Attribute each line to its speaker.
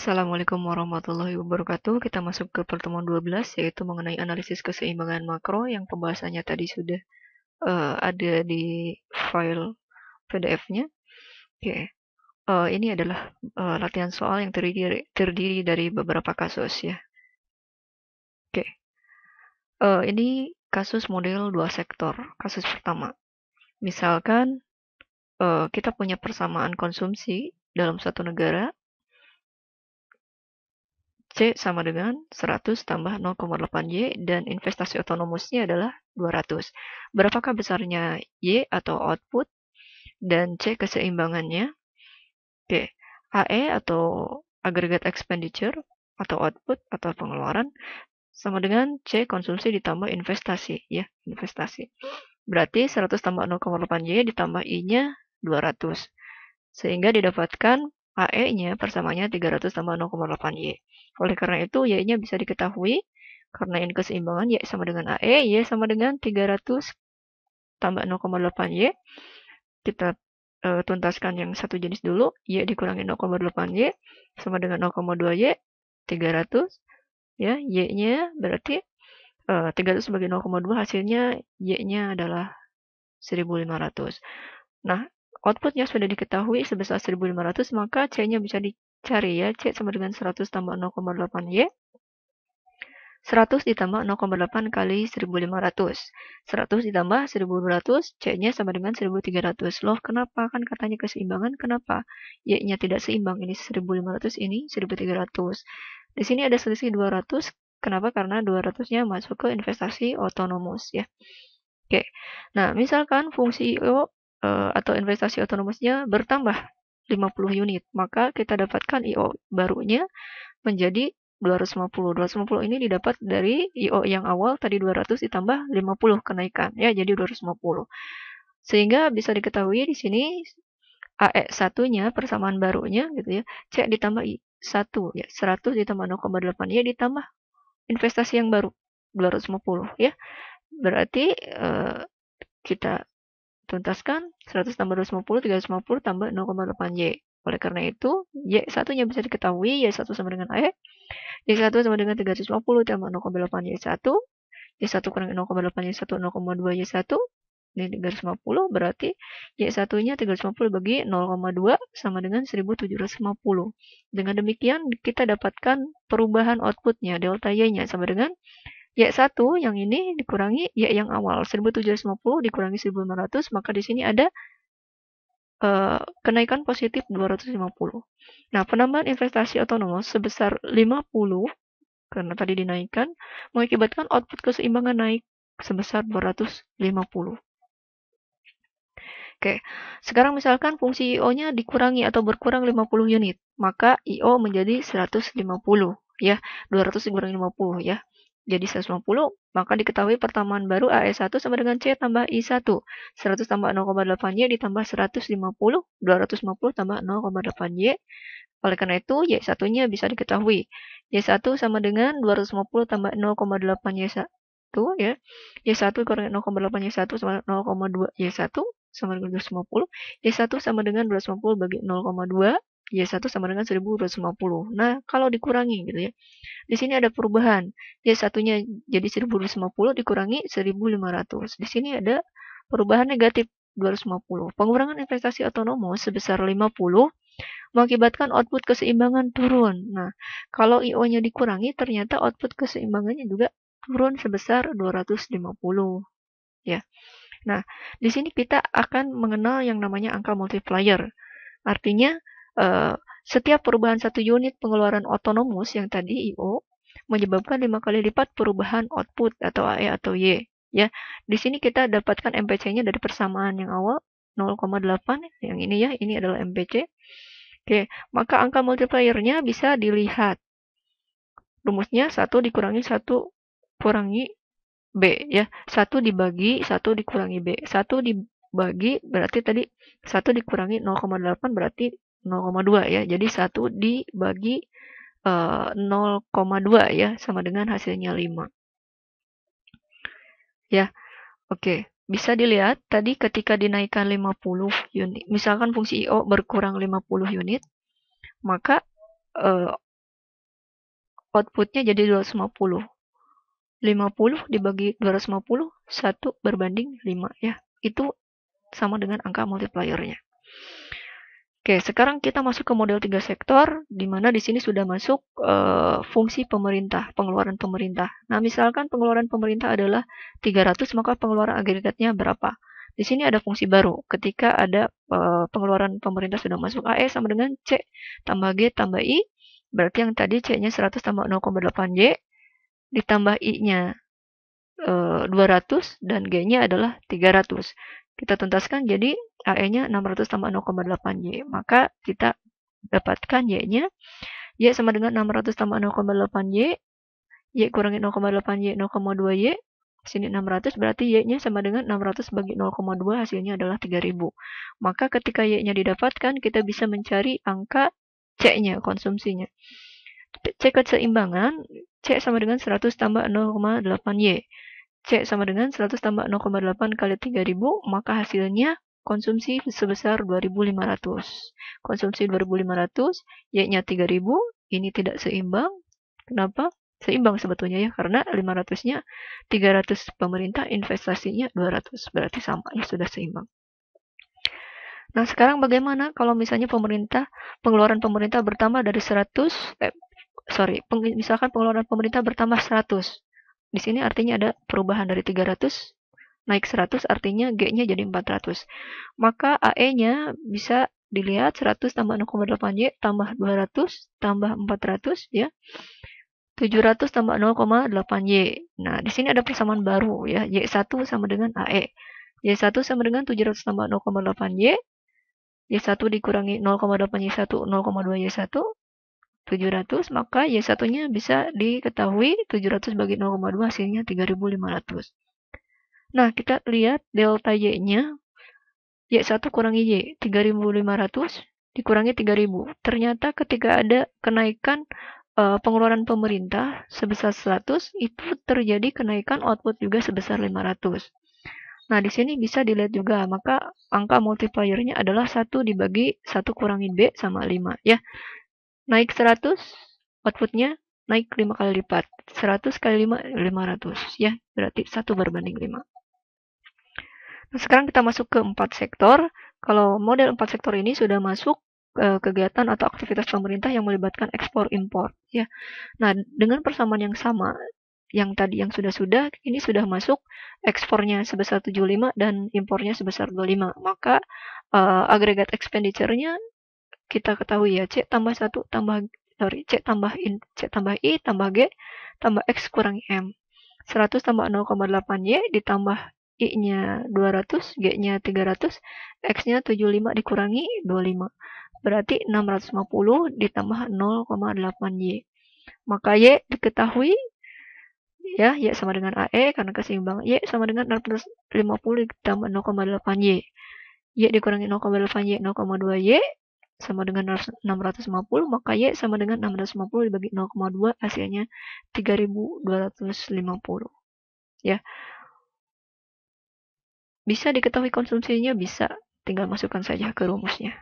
Speaker 1: Assalamualaikum warahmatullahi wabarakatuh. Kita masuk ke pertemuan 12, yaitu mengenai analisis keseimbangan makro yang pembahasannya tadi sudah ada di file PDF-nya. Oke, ini adalah latihan soal yang terdiri dari beberapa kasus ya. Oke, ini kasus model dua sektor. Kasus pertama, misalkan kita punya persamaan konsumsi dalam satu negara. C sama dengan 100 tambah 0,8 Y dan investasi otonomusnya adalah 200. Berapakah besarnya Y atau output dan C keseimbangannya? Oke, AE atau aggregate expenditure atau output atau pengeluaran sama dengan C konsumsi ditambah investasi ya, investasi. Berarti 100 tambah 0,8 Y ditambah I-nya 200. Sehingga didapatkan AE-nya persamaannya 300 tambah 0,8 Y. Oleh karena itu, Y-nya bisa diketahui, karena ini keseimbangan, Y sama dengan AE, Y sama dengan 300 tambah 0,8 Y. Kita tuntaskan yang satu jenis dulu, Y dikurangi 0,8 Y, sama dengan 0,2 Y, 300. Ya, Y-nya berarti 300 bagi 0,2 hasilnya Y-nya adalah 1.500. Nah, outputnya sudah diketahui sebesar 1.500, maka C-nya bisa dicari ya. C sama dengan 100 tambah 0,8 Y. 100 ditambah 0,8 kali 1.500. 100 ditambah 1.200, C-nya sama dengan 1.300. Loh, kenapa? Kan katanya keseimbangan, kenapa? Y-nya tidak seimbang, ini 1.500, ini 1.300. Di sini ada selisih 200, kenapa? Karena 200-nya masuk ke investasi otonomus ya. Oke, nah misalkan fungsi IO atau investasi otonomusnya bertambah 50 unit, maka kita dapatkan IO barunya menjadi 250. 250 ini didapat dari IO yang awal tadi 200 ditambah 50 kenaikan ya, jadi 250. Sehingga bisa diketahui di sini AE satunya persamaan barunya gitu ya, C ditambah I1 ya, 100 ditambah 0,8 Y ditambah investasi yang baru 250 ya. Berarti kita tuntaskan 100 tambah 250, 350 tambah 0,8 Y. Oleh karena itu, Y satunya bisa diketahui, Y1 sama dengan AE. Y1 sama dengan 350 tambah 0,8 Y1. Y1 kurang 0,8 Y1, 0,2 Y1. Ini 350, berarti Y1-nya 350 bagi 0,2 sama dengan 1.750. Dengan demikian, kita dapatkan perubahan outputnya, delta Y-nya sama dengan Y1 yang ini dikurangi Y yang awal. 1.750 dikurangi 1.500, maka di sini ada kenaikan positif 250. Nah, penambahan investasi otonom sebesar 50, karena tadi dinaikkan, mengakibatkan output keseimbangan naik sebesar 250. Oke, sekarang misalkan fungsi IO-nya dikurangi atau berkurang 50 unit, maka IO menjadi 150 ya, 200 dikurangi 50 ya. Jadi 150, maka diketahui persamaan baru AE1 sama dengan C tambah I1. 100 tambah 0,8 Y ditambah 150, 250 tambah 0,8 Y. Oleh karena itu, Y1-nya bisa diketahui. Y1 sama dengan 250 tambah 0,8 Y1 ya. Y1 kurangi 0,8 Y1 sama 0,2 Y1 sama dengan 250. Y1 sama dengan 250 bagi 0,2. Y1 sama dengan 1.250. Nah, kalau dikurangi gitu ya. Di sini ada perubahan. Y1-nya jadi 1.250 dikurangi 1.500. Di sini ada perubahan negatif 250. Pengurangan investasi otonomus sebesar 50 mengakibatkan output keseimbangan turun. Nah, kalau IO-nya dikurangi, ternyata output keseimbangannya juga turun sebesar 250. Ya. Nah, di sini kita akan mengenal yang namanya angka multiplier. Artinya, setiap perubahan 1 unit pengeluaran otonomus yang tadi IO menyebabkan 5 kali lipat perubahan output atau AE atau Y. Ya, di sini kita dapatkan MPC-nya dari persamaan yang awal 0,8, yang ini ya, ini adalah MPC. Oke, maka angka multiplier-nya bisa dilihat. Rumusnya 1 dikurangi 1 kurangi B ya. 1 dibagi 1 dikurangi B. 1 dibagi berarti tadi 1 dikurangi 0,8 berarti 0,2 ya. Jadi 1 dibagi 0,2 ya sama dengan hasilnya 5. Ya. Oke, bisa dilihat tadi ketika dinaikkan 50 unit, misalkan fungsi IO berkurang 50 unit, maka outputnya jadi 250. 50 dibagi 250, 1 berbanding 5 ya. Itu sama dengan angka multipliernya. Oke, sekarang kita masuk ke model 3 sektor, di mana di sini sudah masuk fungsi pemerintah, pengeluaran pemerintah. Nah, misalkan pengeluaran pemerintah adalah 300, maka pengeluaran agregatnya berapa? Di sini ada fungsi baru. Ketika ada pengeluaran pemerintah sudah masuk, AE sama dengan C tambah G tambah I, berarti yang tadi C-nya 100 tambah 0,8Y, ditambah I-nya 200, dan G-nya adalah 300. Kita tuntaskan jadi AE-nya 600 tambah 0,8Y. Maka kita dapatkan Y-nya. Y sama dengan 600 tambah 0,8Y. Y kurangi 0,8Y, 0,2Y. Sini 600, berarti Y-nya sama dengan 600 bagi 0,2, hasilnya adalah 3000. Maka ketika Y-nya didapatkan, kita bisa mencari angka C-nya, konsumsinya. C keseimbangan, C sama dengan 100 tambah 0,8Y. C sama dengan 100 tambah 0,8 kali 3000, maka hasilnya konsumsi sebesar 2500. Konsumsi 2500, Y-nya 3000, ini tidak seimbang. Kenapa? Seimbang sebetulnya ya, karena 500-nya 300 pemerintah, investasinya 200, berarti sama ya, sudah seimbang. Nah, sekarang bagaimana kalau misalnya pengeluaran pemerintah bertambah dari 100, misalkan pengeluaran pemerintah bertambah 100. Di sini artinya ada perubahan dari 300 naik 100, artinya G-nya jadi 400. Maka AE-nya bisa dilihat 100 tambah 0,8Y tambah 200 tambah 400 ya. 700 tambah 0,8Y. Nah, di sini ada persamaan baru ya. Y1 sama dengan AE. Y1 sama dengan 700 tambah 0,8Y. Y1 dikurangi 0,8Y1, 0,2Y1. 700, maka Y1-nya bisa diketahui 700 bagi 0,2, hasilnya 3500. Nah, kita lihat delta Y-nya, Y1 kurangi Y, 3500 dikurangi 3000. Ternyata ketika ada kenaikan pengeluaran pemerintah sebesar 100, itu terjadi kenaikan output juga sebesar 500. Nah, di sini bisa dilihat juga, maka angka multipliernya adalah 1 dibagi 1 kurangi B sama 5 ya. Naik 100, outputnya naik 5 kali lipat. 100 kali 5, 500 ya. Berarti 1 berbanding 5. Nah, sekarang kita masuk ke 4 sektor. Kalau model 4 sektor ini sudah masuk kegiatan atau aktivitas pemerintah yang melibatkan ekspor impor ya. Nah, dengan persamaan yang sama yang tadi yang sudah-sudah, ini sudah masuk ekspornya sebesar 75 dan impornya sebesar 25. Maka agregat expenditure-nya kita ketahui ya, C tambah 1 tambah C tambah I tambah G tambah X kurangi M. 100 tambah 0,8Y ditambah I-nya 200, G-nya 300, X-nya 75 dikurangi 25. Berarti 650 ditambah 0,8Y. Maka Y diketahui ya, Y sama dengan AE karena keseimbangan. Y sama dengan 650 ditambah 0,8Y. Y dikurangi 0,8Y, 0,2Y sama dengan 650, maka Y sama dengan 650 dibagi 0,2, hasilnya 3250 ya. Bisa diketahui konsumsinya, bisa, tinggal masukkan saja ke rumusnya.